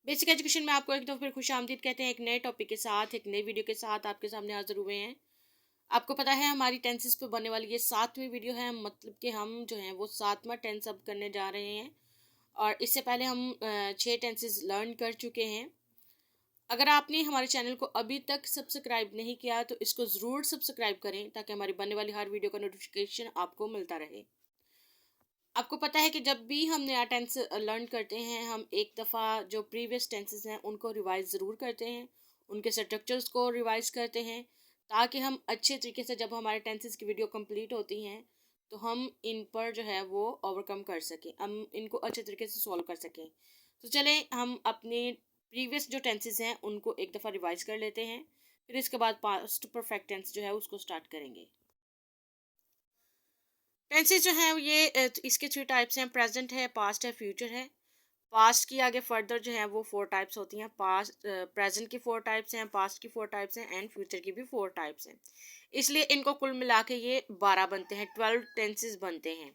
Basic education में आपको एक दफ़ा फिर खुश आमदीद कहते हैं। एक नए टॉपिक के साथ, एक नई वीडियो के साथ आपके सामने हाजिर हुए हैं। आपको पता है हमारी टेंसेस पे बनने वाली ये 7वीं वीडियो है, मतलब कि हम जो हैं वो 7वां टेंस अब करने जा रहे हैं। और इससे पहले हम 6 टेंसेस लर्न कर चुके हैं। अगर आपने हमारे चैनल को अभी तक सब्सक्राइब नहीं किया तो इसको ज़रूर सब्सक्राइब करें, ताकि हमारी बनने वाली हर वीडियो का नोटिफिकेशन आपको मिलता रहे। आपको पता है कि जब भी हम नया टेंस लर्न करते हैं, हम एक दफ़ा जो प्रीवियस टेंसेस हैं उनको रिवाइज ज़रूर करते हैं, उनके स्ट्रक्चर्स को रिवाइज करते हैं, ताकि हम अच्छे तरीके से जब हमारे टेंसेस की वीडियो कंप्लीट होती हैं तो हम इन पर जो है वो ओवरकम कर सकें, हम इनको अच्छे तरीके से सॉल्व कर सकें। तो चलें हम अपने प्रीवियस जो टेंसेस हैं उनको एक दफ़ा रिवाइज कर लेते हैं, फिर इसके बाद पास्ट परफेक्ट टेंस जो है उसको स्टार्ट करेंगे। टेंसेस जो हैं ये इसके 3 टाइप्स हैं। प्रेजेंट है, पास्ट है, फ्यूचर है। पास्ट की आगे फर्दर जो है वो 4 टाइप्स होती हैं। पास्ट प्रेजेंट की 4 टाइप्स हैं, पास्ट की 4 टाइप्स हैं एंड फ्यूचर की भी 4 टाइप्स हैं। इसलिए इनको कुल मिला के ये 12 बनते हैं, 12 टेंसेस बनते हैं।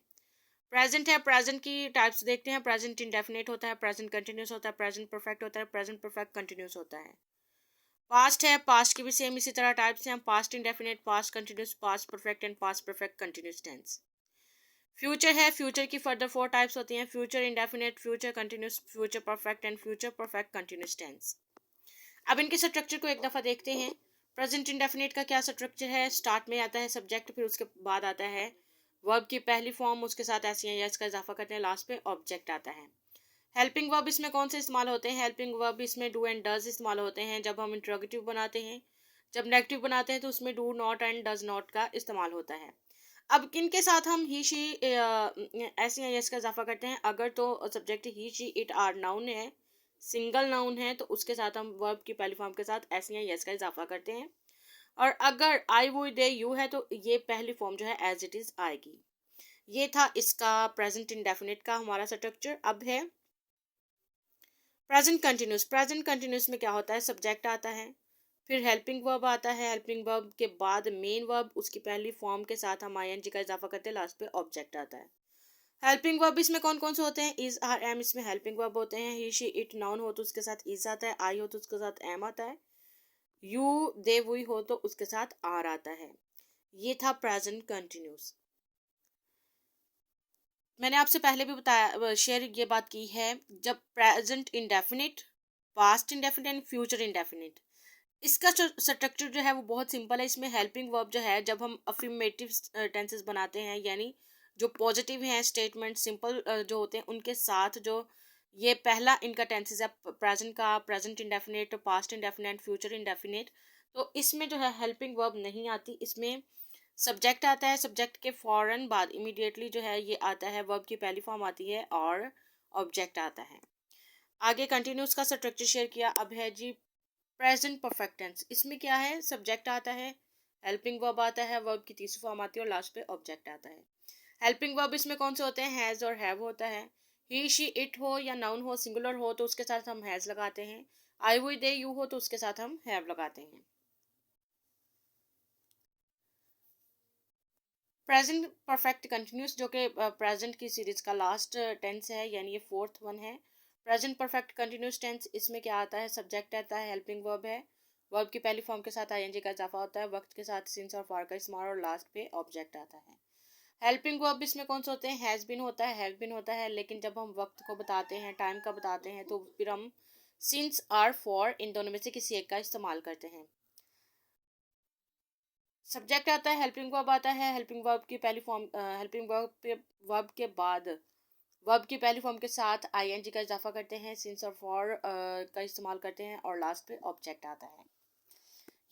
प्रेजेंट है, प्रेजेंट की टाइप्स देखते हैं। प्रेजेंट इंडेफिनिट होता है, प्रेजेंट कंटिन्यूस होता है, प्रेजेंट परफेक्ट होता है, प्रेजेंट परफेक्ट कंटिन्यूस होता है। पास्ट है, पास्ट की भी सेम इसी तरह टाइप्स हैं। Past indefinite, past continuous, past perfect and past perfect continuous tense. Future है, फ्यूचर की फर्दर 4 टाइप्स होती हैं। Future indefinite, future continuous, future perfect and future perfect continuous tense. अब इनके स्ट्रक्चर को एक दफ़ा देखते हैं। प्रेजेंट इंडेफिनिट का क्या स्ट्रक्चर है? स्टार्ट में आता है सब्जेक्ट, फिर उसके बाद आता है वर्ब की पहली फॉर्म, उसके साथ ऐसी या इसका इजाफा करते हैं, लास्ट पे ऑब्जेक्ट आता है। हेल्पिंग वर्ब इसमें कौन से इस्तेमाल होते हैं? हेल्पिंग वर्ब इसमें डू एंड डज इस्तेमाल होते हैं जब हम इंट्रोगेटिव बनाते हैं। जब नेगेटिव बनाते हैं तो उसमें do not and does not का इस्तेमाल होता है। अब किन के साथ हम ही शी ऐसे या यस का इजाफा करते हैं? अगर तो subject he she it or noun है, सिंगल नाउन है, तो उसके साथ हम वर्ब की पहली फॉर्म के साथ ऐसे या यस का इजाफा करते हैं। और अगर आई वो दे यू है तो ये पहली फॉर्म जो है एज इट इज आएगी। ये था इसका प्रेजेंट इंडेफिनिट का हमारा स्ट्रक्चर। अब है प्रेजेंट कंटिन्यूस। प्रेजेंट कंटिन्यूस में क्या होता है? सब्जेक्ट आता है, फिर हेल्पिंग वर्ब आता है, हेल्पिंग वर्ब के बाद मेन वर्ब, उसकी पहली फॉर्म के साथ हम आईएनजी का इजाफा करते हैं, लास्ट पे ऑब्जेक्ट आता है। हेल्पिंग वर्ब इसमें कौन कौन से होते हैं? इज आर एम इसमें हेल्पिंग वर्ब होते हैं। ही शी इट नाउन हो तो उसके साथ इज आता है, आई हो तो उसके साथ एम आता है, यू दे वी हो तो उसके साथ आर आता है। ये था प्रेजेंट कंटिन्यूस। मैंने आपसे पहले भी बताया, शेयर ये बात की है, जब present indefinite, past indefinite and future indefinite, इसका स्ट्रक्चर जो है वो बहुत सिंपल है। इसमें हेल्पिंग वर्ब जो है जब हम अफर्मेटिव टेंसेस बनाते हैं, यानी जो पॉजिटिव हैं स्टेटमेंट, सिंपल जो होते हैं, उनके साथ जो ये पहला इनका टेंसेस है प्रेजेंट का, present indefinite, past indefinite, future indefinite, तो इसमें जो है हेल्पिंग वर्ब नहीं आती। इसमें सब्जेक्ट आता है, सब्जेक्ट के फौरन बाद इमीडिएटली जो है ये आता है, वर्ब की पहली फॉर्म आती है और ऑब्जेक्ट आता है। आगे कंटिन्यूस का स्ट्रक्चर शेयर किया। अब है जी प्रेजेंट परफेक्ट टेंस। इसमें क्या है? सब्जेक्ट आता है, हेल्पिंग वर्ब आता है, वर्ब की तीसरी फॉर्म आती है और लास्ट पे ऑब्जेक्ट आता है। हेल्पिंग वर्ब इसमें कौन से होते हैं? हैज और हैव होता है। ही शी इट हो या नाउन हो, सिंगुलर हो तो उसके साथ हम हैज लगाते हैं। आई वो दे यू हो तो उसके साथ हम हैव लगाते हैं। प्रेजेंट परफेक्ट कंटिन्यूस, जो कि प्रेजेंट की सीरीज का लास्ट टेंस है, यानी ये 4th वन है। प्रेजेंट परफेक्ट कंटिन्यूस टेंस, इसमें क्या आता है? सब्जेक्ट आता है, हेल्पिंग वर्ब है, वर्ब की पहली फॉर्म के साथ आईएनजी का इजाफा होता है, वक्त के साथ सिंस और फॉर का इस्तेमाल और लास्ट पे ऑब्जेक्ट आता है। हेल्पिंग वर्ब इसमें कौन से होते हैं? हैज बीन होता है, हैव बीन होता है, लेकिन जब हम वक्त को बताते हैं, टाइम का बताते हैं, तो फिर हम सिंस आर फॉर इन दोनों में से किसी एक का इस्तेमाल करते हैं। सब्जेक्ट आता है, हेल्पिंग वर्ब आता है, हेल्पिंग वर्ब की पहली फॉर्म, हेल्पिंग वर्ब के बाद वर्ब की पहली फॉर्म के साथ आईएनजी का इजाफा करते हैं, सिंस और फॉर का इस्तेमाल करते हैं और लास्ट पे ऑब्जेक्ट आता है।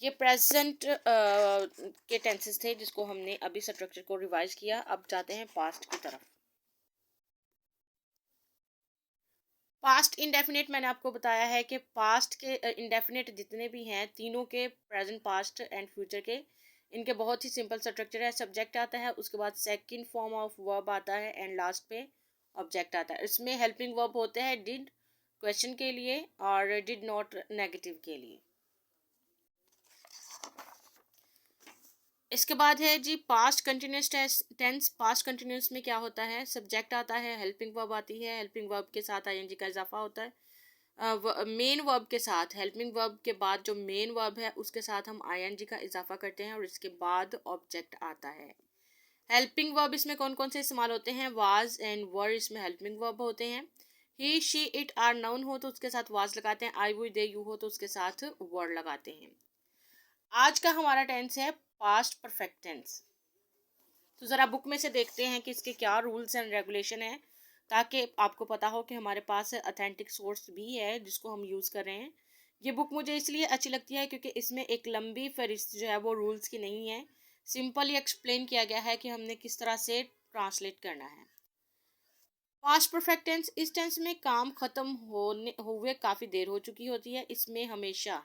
ये प्रेजेंट के टेंसेस थे जिसको हमने अभी स्ट्रक्चर को रिवाइज किया। अब जाते हैं पास्ट की तरफ। पास्ट इंडेफिनिट मैंने आपको बताया है कि पास्ट के इंडेफिनिट जितने भी हैं, तीनों के प्रेजेंट, पास्ट एंड फ्यूचर के, इनके बहुत ही सिंपल स्ट्रक्चर है। सब्जेक्ट आता है, उसके बाद सेकंड फॉर्म ऑफ वर्ब आता है एंड लास्ट पे ऑब्जेक्ट आता है। इसमें हेल्पिंग वर्ब होते हैं डिड क्वेश्चन के लिए और डिड नॉट नेगेटिव के लिए। इसके बाद है जी past continuous tense. Past continuous में क्या होता है? सब्जेक्ट आता है, हेल्पिंग वर्ब आती है, हेल्पिंग वर्ब के साथ आईएनजी का इजाफा होता है, मेन वर्ब के साथ, हेल्पिंग वर्ब के बाद जो मेन वर्ब है उसके साथ हम आईएनजी का इजाफा करते हैं और इसके बाद ऑब्जेक्ट आता है। हेल्पिंग वर्ब इसमें कौन कौन से इस्तेमाल होते हैं? वाज एंड वर इसमें हेल्पिंग वर्ब होते हैं। ही शी इट आर नाउन हो तो उसके साथ वाज लगाते हैं। आई वी दे यू हो तो उसके साथ वर लगाते हैं। आज का हमारा टेंस है पास्ट परफेक्ट टेंस। तो ज़रा बुक में से देखते हैं कि इसके क्या रूल्स एंड रेगुलेशन है, ताकि आपको पता हो कि हमारे पास अथेंटिक सोर्स भी है जिसको हम यूज़ कर रहे हैं। ये बुक मुझे इसलिए अच्छी लगती है क्योंकि इसमें एक लंबी फहरिस्त जो है वो रूल्स की नहीं है, सिंपली एक्सप्लेन किया गया है कि हमने किस तरह से ट्रांसलेट करना है। पास्ट परफेक्ट टेंस, इस टेंस में काम खत्म होने हुए काफ़ी देर हो चुकी होती है। इसमें हमेशा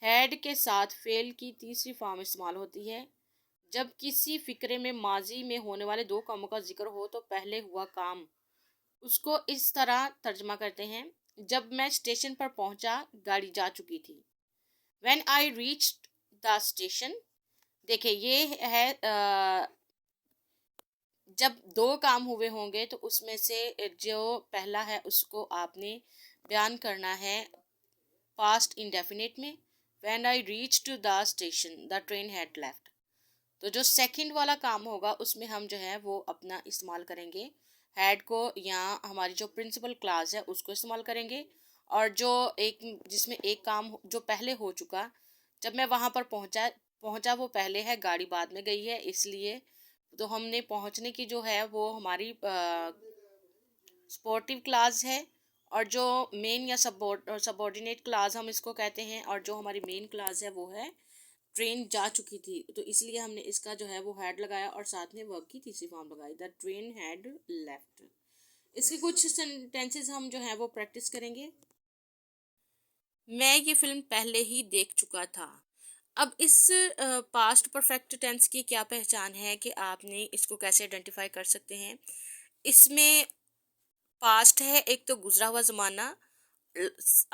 हैड के साथ फेल की तीसरी फॉर्म इस्तेमाल होती है। जब किसी फिक्रे में माजी में होने वाले दो कामों का जिक्र हो तो पहले हुआ काम उसको इस तरह तर्जमा करते हैं: जब मैं स्टेशन पर पहुंचा गाड़ी जा चुकी थी। When I reached the station. देखिए ये है जब दो काम हुए होंगे तो उसमें से जो पहला है उसको आपने बयान करना है पास्ट इंडेफिनिट में। When I reached the station the train had left. तो जो सेकंड वाला काम होगा उसमें हम जो है वो अपना इस्तेमाल करेंगे हैड को, या हमारी जो प्रिंसिपल क्लास है उसको इस्तेमाल करेंगे। और जो एक जिसमें एक काम जो पहले हो चुका, जब मैं वहाँ पर पहुँचा पहुँचा वो पहले है, गाड़ी बाद में गई है, इसलिए तो हमने पहुँचने की जो है वो हमारी स्पोर्टिव क्लास है। और जो मेन या सबॉर्डिनेट क्लास हम इसको कहते हैं, और जो हमारी मेन क्लास है वो है ट्रेन जा चुकी थी, तो इसलिए हमने इसका जो है वो हैड लगाया और साथ में वर्ब की तीसरी फॉर्म लगाई, द ट्रेन हैड लेफ्ट। इसके कुछ सेंटेंसेस हम जो है वो प्रैक्टिस करेंगे। मैं ये फिल्म पहले ही देख चुका था। अब इस पास्ट परफेक्ट टेंस की क्या पहचान है कि आपने इसको कैसे आइडेंटिफाई कर सकते हैं? इसमें पास्ट है, एक तो गुजरा हुआ ज़माना,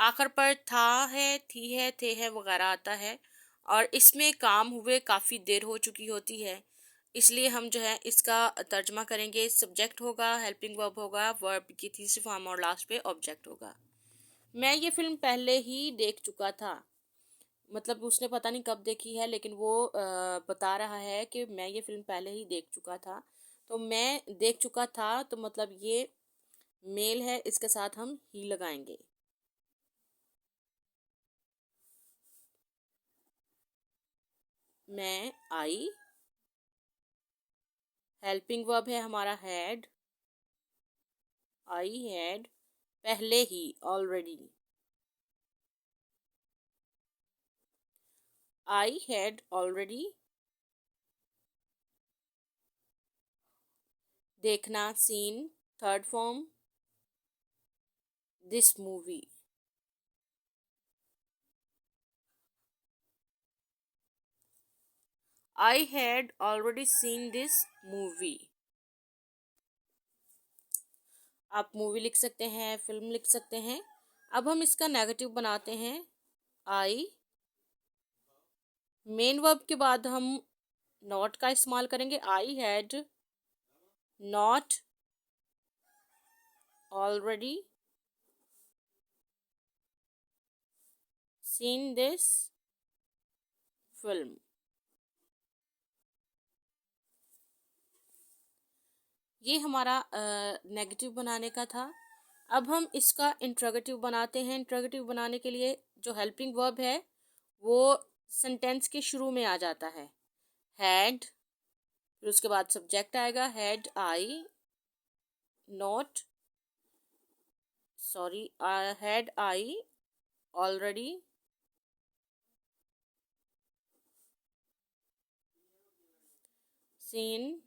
आखिर पर था है, थी है, थे है वगैरह आता है, और इसमें काम हुए काफ़ी देर हो चुकी होती है, इसलिए हम जो है इसका तर्जमा करेंगे। सब्जेक्ट होगा, हेल्पिंग वर्ब होगा, वर्ब की तीसरी फॉर्म और लास्ट पे ऑब्जेक्ट होगा। मैं ये फिल्म पहले ही देख चुका था, मतलब उसने पता नहीं कब देखी है, लेकिन वो बता रहा है कि मैं ये फिल्म पहले ही देख चुका था। तो मैं देख चुका था तो मतलब ये मेल है, इसके साथ हम ही लगाएंगे। मैं आई, हेल्पिंग वर्ब है हमारा हैड, आई हैड, पहले ही ऑलरेडी, आई हैड ऑलरेडी, देखना seen, third form, this movie. I had already seen this movie. आप मूवी लिख सकते हैं, फिल्म लिख सकते हैं। अब हम इसका नेगेटिव बनाते हैं, आई। मेन वर्ब के बाद हम नॉट का इस्तेमाल करेंगे, I had not already seen this film. ये हमारा नेगेटिव बनाने का था। अब हम इसका इंट्रोगेटिव बनाते हैं। इंट्रोगेटिव बनाने के लिए जो हेल्पिंग वर्ब है वो सेंटेंस के शुरू में आ जाता है, हैड, फिर उसके बाद सब्जेक्ट आएगा, had I not, sorry, had I already seen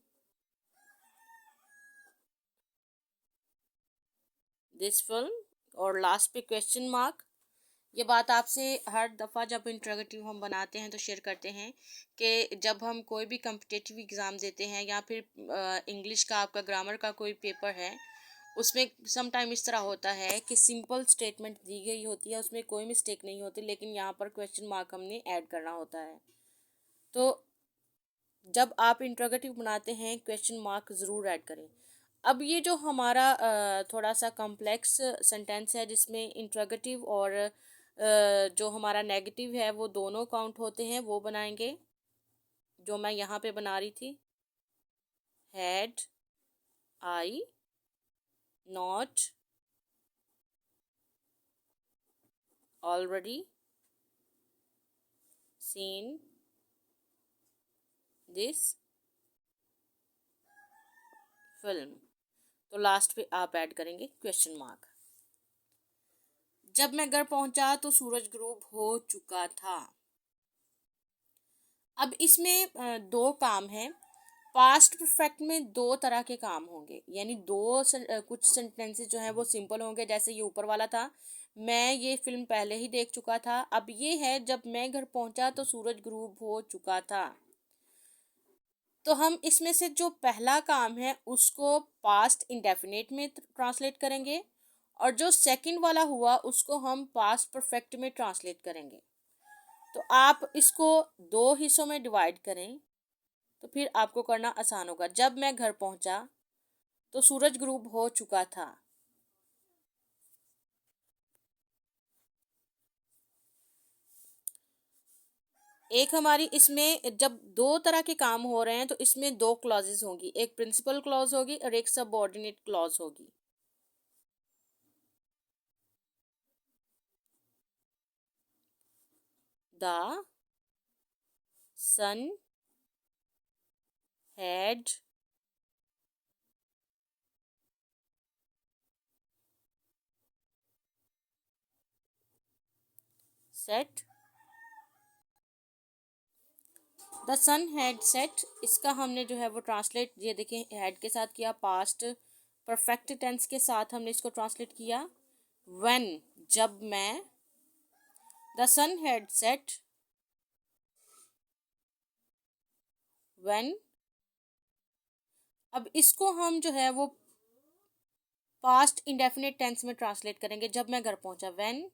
this film, और लास्ट पे क्वेश्चन मार्क। ये बात आपसे हर दफ़ा जब इंट्रोगेटिव हम बनाते हैं तो शेयर करते हैं कि जब हम कोई भी कम्पिटिटिव एग्ज़ाम देते हैं या फिर इंग्लिश का आपका ग्रामर का कोई पेपर है, उसमें सम टाइम इस तरह होता है कि सिंपल स्टेटमेंट दी गई होती है, उसमें कोई मिस्टेक नहीं होती, लेकिन यहाँ पर क्वेश्चन मार्क हमने ऐड करना होता है। तो जब आप इंट्रोगेटिव बनाते हैं क्वेश्चन मार्क ज़रूर ऐड करें। अब ये जो हमारा थोड़ा सा कॉम्प्लेक्स सेंटेंस है जिसमें इंट्रोगेटिव और जो हमारा नेगेटिव है वो दोनों काउंट होते हैं, वो बनाएंगे जो मैं यहाँ पे बना रही थी। Had I not already seen this film, तो लास्ट पे आप ऐड करेंगे क्वेश्चन मार्क। जब मैं घर पहुंचा तो सूरज ग्रूब हो चुका था। अब इसमें दो काम हैं। पास्ट परफेक्ट में दो तरह के काम होंगे, यानी कुछ सेंटेंसेस जो हैं वो सिंपल होंगे, जैसे ये ऊपर वाला था, मैं ये फिल्म पहले ही देख चुका था। अब ये है जब मैं घर पहुंचा तो सूरज ग्रूब हो चुका था। तो हम इसमें से जो पहला काम है उसको पास्ट इंडेफिनिट में ट्रांसलेट करेंगे, और जो सेकंड वाला हुआ उसको हम पास्ट परफेक्ट में ट्रांसलेट करेंगे। तो आप इसको दो हिस्सों में डिवाइड करें तो फिर आपको करना आसान होगा। जब मैं घर पहुंचा तो सूरज ग्रूब हो चुका था। एक हमारी इसमें जब दो तरह के काम हो रहे हैं तो इसमें दो क्लॉजेज होंगी, एक प्रिंसिपल क्लॉज होगी और एक सबऑर्डिनेट क्लॉज होगी। The sun had set, the sun had set, इसका हमने जो है वो ट्रांसलेट, ये देखिए हैड के साथ किया, पास्ट परफेक्ट टेंस के साथ हमने इसको ट्रांसलेट किया। व्हेन, जब मैं, the sun had set when. अब इसको हम जो है वो पास्ट इंडेफिनिट टेंस में ट्रांसलेट करेंगे। जब मैं घर पहुंचा, when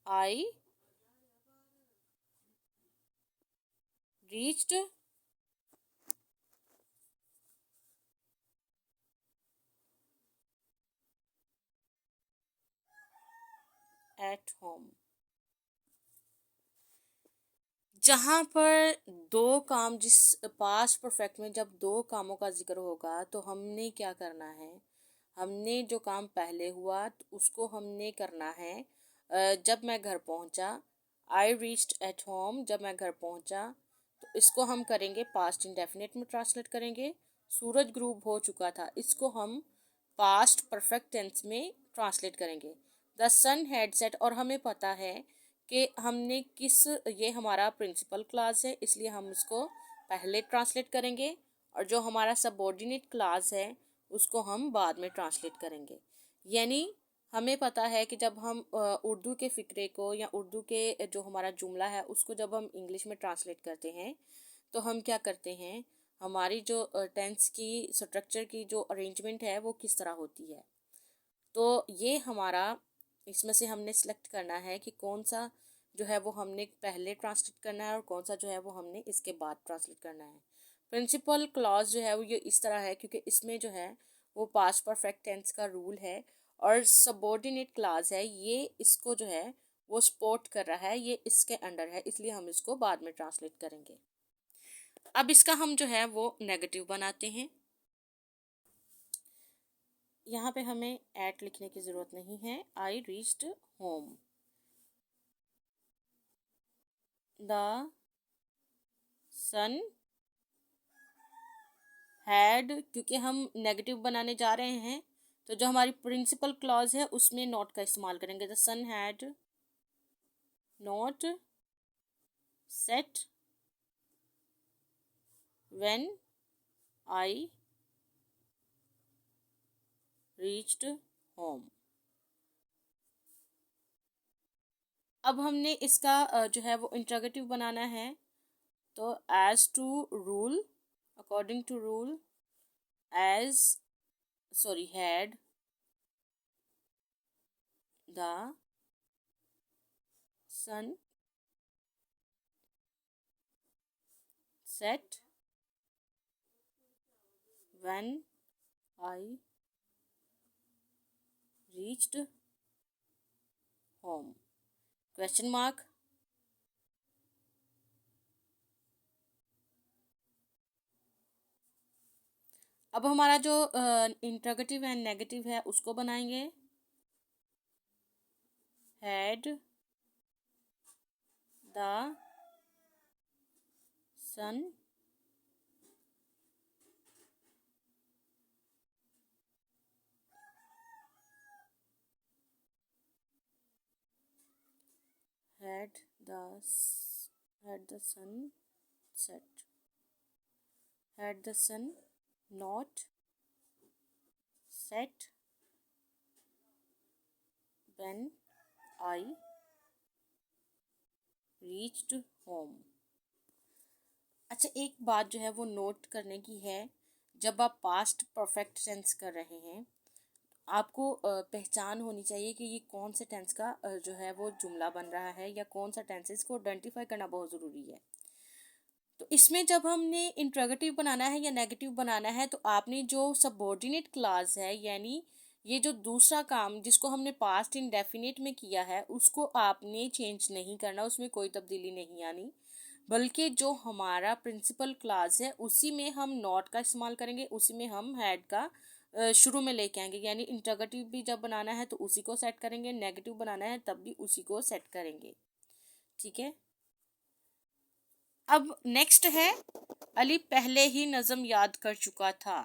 I reached at home. जहाँ पर दो काम, जिस पास्ट परफेक्ट में जब दो कामों का जिक्र होगा तो हमने क्या करना है, हमने जो काम पहले हुआ तो उसको हमने करना है। जब मैं घर पहुंचा, आई रीच्ड एट होम, जब मैं घर पहुंचा, तो इसको हम करेंगे पास्ट इंडेफिनिट में ट्रांसलेट करेंगे। सूरज ग्रूब हो चुका था, इसको हम पास्ट परफेक्ट टेंस में ट्रांसलेट करेंगे। द सन हैड सेट, और हमें पता है कि हमने किस, ये हमारा प्रिंसिपल क्लास है इसलिए हम उसको पहले ट्रांसलेट करेंगे, और जो हमारा सबऑर्डिनेट क्लास है उसको हम बाद में ट्रांसलेट करेंगे। यानी हमें पता है कि जब हम उर्दू के फ़िक्रे को या उर्दू के जो हमारा जुमला है उसको जब हम इंग्लिश में ट्रांसलेट करते हैं तो हम क्या करते हैं, हमारी जो टेंस की स्ट्रक्चर की जो अरेंजमेंट है वो किस तरह होती है। तो ये हमारा, इसमें से हमने सेलेक्ट करना है कि कौन सा जो है वो हमने पहले ट्रांसलेट करना है और कौन सा जो है वो हमने इसके बाद ट्रांसलेट करना है। प्रिंसिपल क्लॉज जो है वो ये इस तरह है क्योंकि इसमें जो है वो पास्ट परफेक्ट टेंस का रूल है, और सबऑर्डिनेट क्लॉज है ये इसको जो है वो सपोर्ट कर रहा है, ये इसके अंडर है, इसलिए हम इसको बाद में ट्रांसलेट करेंगे। अब इसका हम जो है वो नेगेटिव बनाते हैं। यहाँ पे हमें एट लिखने की ज़रूरत नहीं है। I reached home, the sun had, क्योंकि हम नेगेटिव बनाने जा रहे हैं तो जो हमारी प्रिंसिपल क्लॉज है उसमें नॉट का इस्तेमाल करेंगे। The sun had not set when I reached home. अब हमने इसका जो है वो इंट्रोगेटिव बनाना है। तो as to rule, according to rule, as, sorry, had the sun set when I reached home, question mark. अब हमारा जो इंट्रोगेटिव एंड नेगेटिव है उसको बनाएंगे। Had the sun had had the sun set, had the sun not set when I reached home। अच्छा, एक बात जो है वो नोट करने की है, जब आप पास्ट परफेक्ट टेंस कर रहे हैं आपको पहचान होनी चाहिए कि ये कौन से टेंस का जो है वो जुमला बन रहा है या कौन सा टेंस है, इसको आइडेंटिफाई करना बहुत ज़रूरी है। तो इसमें जब हमने इंट्रोगेटिव बनाना है या नेगेटिव बनाना है तो आपने जो सबऑर्डिनेट क्लास है, यानी ये जो दूसरा काम जिसको हमने पास्ट इंडेफिनिट में किया है उसको आपने चेंज नहीं करना, उसमें कोई तब्दीली नहीं आनी, बल्कि जो हमारा प्रिंसिपल क्लास है उसी में हम नॉट का इस्तेमाल करेंगे, उसी में हम हैड का शुरू में लेके आएंगे। यानी इंट्रोगेटिव भी जब बनाना है तो उसी को सेट करेंगे, नेगेटिव बनाना है तब भी उसी को सेट करेंगे। ठीक है। अब नेक्स्ट है, अली पहले ही नज़म याद कर चुका था।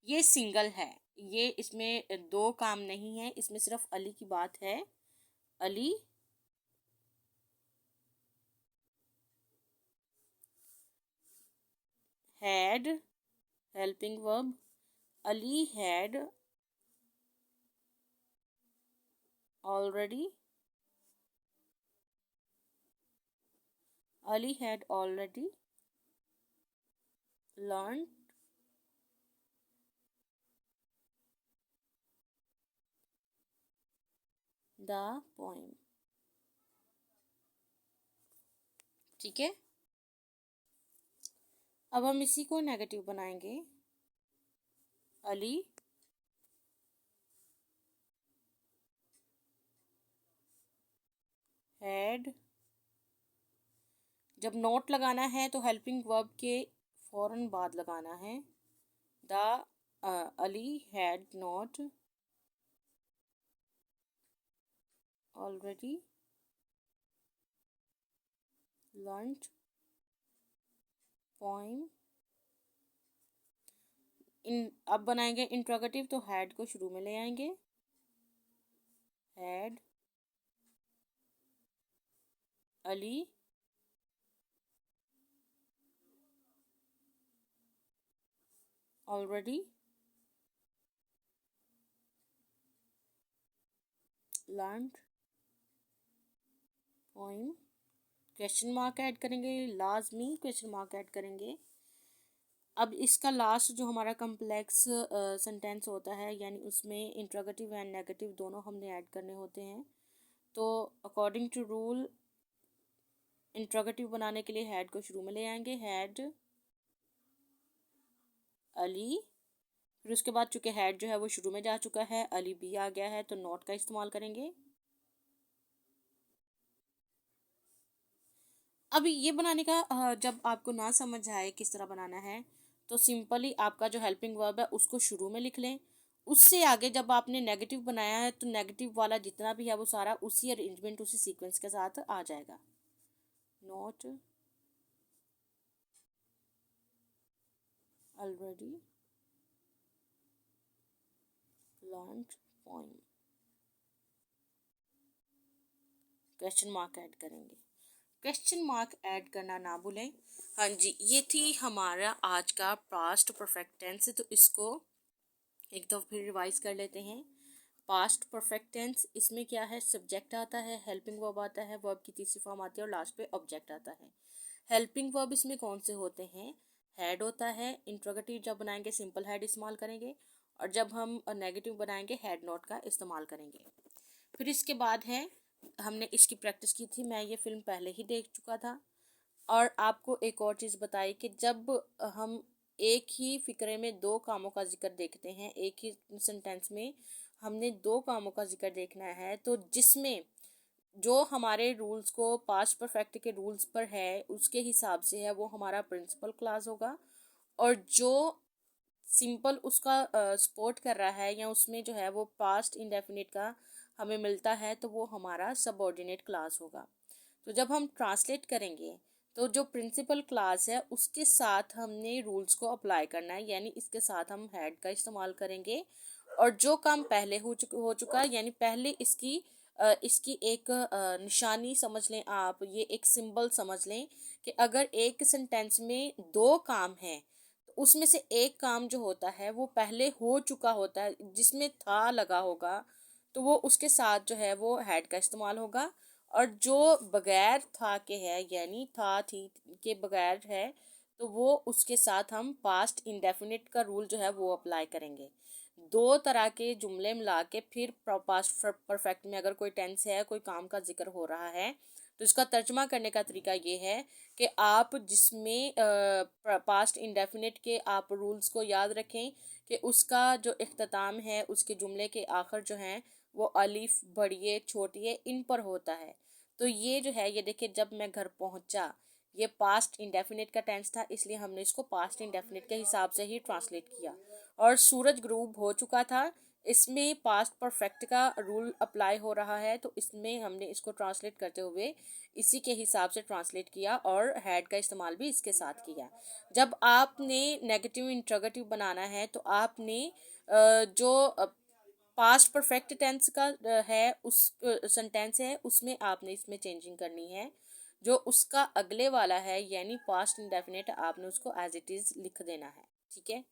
ये सिंगल है, ये इसमें दो काम नहीं है, इसमें सिर्फ अली की बात है। Ali had helping verb, Ali had already, Ali had already learn the poem. ठीक है। अब हम इसी को नेगेटिव बनाएंगे। अली हैड, जब नोट लगाना है तो हेल्पिंग वर्ब के फौरन बाद लगाना है। The Ali had not already learned poem. अब बनाएंगे इंट्रोगेटिव तो हैड को शुरू में ले आएंगे। Had Ali already learned poem, question mark add करेंगे, लाजमी क्वेश्चन मार्क ऐड करेंगे। अब इसका लास्ट जो हमारा कम्प्लेक्स सेंटेंस होता है, यानी उसमें इंट्रोगेटिव एंड नेगेटिव दोनों हमने ऐड करने होते हैं। तो अकॉर्डिंग टू रूल इंट्रोगेटिव बनाने के लिए हैड को शुरू में ले आएंगे। हैड अली, फिर उसके बाद चूंकि हैड जो है वो शुरू में जा चुका है, अली भी आ गया है, तो नॉट का इस्तेमाल करेंगे। अब ये बनाने का जब आपको ना समझ आए किस तरह बनाना है तो सिंपली आपका जो हेल्पिंग वर्ब है उसको शुरू में लिख लें। उससे आगे जब आपने नेगेटिव बनाया है तो नेगेटिव वाला जितना भी है वो सारा उसी अरेंजमेंट उसी सीक्वेंस के साथ आ जाएगा। Not already learned poem, question mark add करेंगे। क्वेश्चन मार्क ऐड करना ना भूलें। हाँ जी, ये थी हमारा आज का पास्ट परफेक्ट टेंस। तो इसको एक दफ़ा फिर रिवाइज कर लेते हैं। पास्ट परफेक्ट टेंस, इसमें क्या है, सब्जेक्ट आता है, हेल्पिंग वर्ब आता है, वर्ब की तीसरी फॉर्म आती है और लास्ट पे ऑब्जेक्ट आता है। हेल्पिंग वर्ब इसमें कौन से होते हैं, हैड होता है। इंट्रोगेटिव जब बनाएंगे सिंपल हैड इस्तेमाल करेंगे, और जब हम नेगेटिव बनाएंगे हैड नॉट का इस्तेमाल करेंगे। फिर इसके बाद है, हमने इसकी प्रैक्टिस की थी, मैं ये फिल्म पहले ही देख चुका था। और आपको एक और चीज़ बताई कि जब हम एक ही फिक्रे में दो कामों का जिक्र देखते हैं, एक ही सेंटेंस में हमने दो कामों का जिक्र देखना है, तो जिसमें जो हमारे रूल्स को पास्ट परफेक्ट के रूल्स पर है उसके हिसाब से है वो हमारा प्रिंसिपल क्लास होगा, और जो सिंपल उसका सपोर्ट कर रहा है या उसमें जो है वो पास्ट इंडेफिनिट का हमें मिलता है तो वो हमारा सबऑर्डिनेट क्लास होगा। तो जब हम ट्रांसलेट करेंगे तो जो प्रिंसिपल क्लास है उसके साथ हमने रूल्स को अप्लाई करना है, यानी इसके साथ हम हैड का इस्तेमाल करेंगे। और जो काम पहले हो चुका है, यानी पहले इसकी एक निशानी समझ लें आप, ये एक सिंबल समझ लें कि अगर एक सेंटेंस में दो काम हैं तो उसमें से एक काम जो होता है वो पहले हो चुका होता है, जिसमें था लगा होगा, तो वो उसके साथ जो है वो हैड का इस्तेमाल होगा। और जो बगैर था के है, यानी था थी के बगैर है, तो वो उसके साथ हम पास्ट इंडेफिनिट का रूल जो है वो अप्लाई करेंगे। दो तरह के जुमले मिला के फिर पास्ट परफेक्ट में अगर कोई टेंस है, कोई काम का जिक्र हो रहा है, तो इसका तर्जमा करने का तरीका ये है कि आप जिसमें पास्ट इंडेफिनिट के आप रूल्स को याद रखें कि उसका जो इख्तिताम है उसके जुमले के आखिर जो हैं वो अलिफ, बड़िए, छोटिए इन पर होता है। तो ये जो है, ये देखिए, जब मैं घर पहुंचा, ये पास्ट इंडेफिनिट का टेंस था, इसलिए हमने इसको पास्ट इंडेफिनिट के हिसाब से ही ट्रांसलेट किया। और सूरज ग्रूब हो चुका था, इसमें पास्ट परफेक्ट का रूल अप्लाई हो रहा है, तो इसमें हमने इसको ट्रांसलेट करते हुए इसी के हिसाब से ट्रांसलेट किया और हैड का इस्तेमाल भी इसके साथ किया। जब आपने नेगेटिव इंट्रोगेटिव बनाना है तो आपने जो पास्ट परफेक्ट टेंस का है उस सेंटेंस है उसमें आपने इसमें चेंजिंग करनी है। जो उसका अगले वाला है यानी पास्ट इंडेफिनिट, आपने उसको एज इट इज़ लिख देना है। ठीक है।